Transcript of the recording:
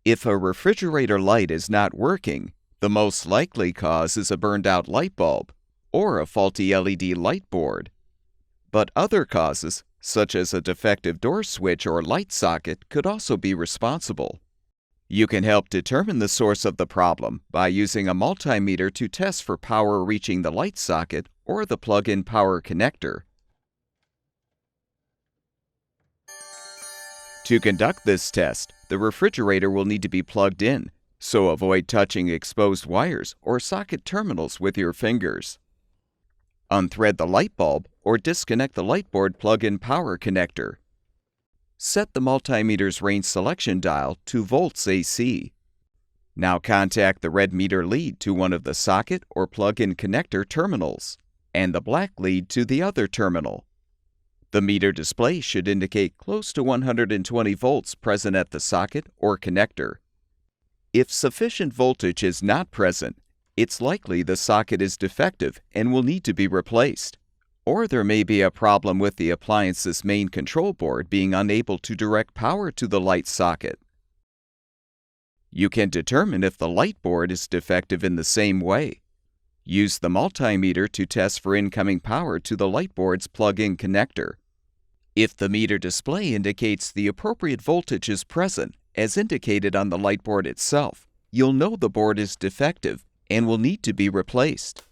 If a refrigerator light is not working, the most likely cause is a burned-out light bulb or a faulty LED light board. But other causes, such as a defective door switch or light socket, could also be responsible. You can help determine the source of the problem by using a multimeter to test for power reaching the light socket or the plug-in power connector. To conduct this test, the refrigerator will need to be plugged in, so avoid touching exposed wires or socket terminals with your fingers. Unthread the light bulb or disconnect the light board plug-in power connector. Set the multimeter's range selection dial to volts AC. Now contact the red meter lead to one of the socket or plug-in connector terminals, and the black lead to the other terminal. The meter display should indicate close to 120 volts present at the socket or connector. If sufficient voltage is not present, it's likely the socket is defective and will need to be replaced. Or there may be a problem with the appliance's main control board being unable to direct power to the light socket. You can determine if the light board is defective in the same way. Use the multimeter to test for incoming power to the light board's plug-in connector. If the meter display indicates the appropriate voltage is present, as indicated on the light board itself, you'll know the board is defective and will need to be replaced.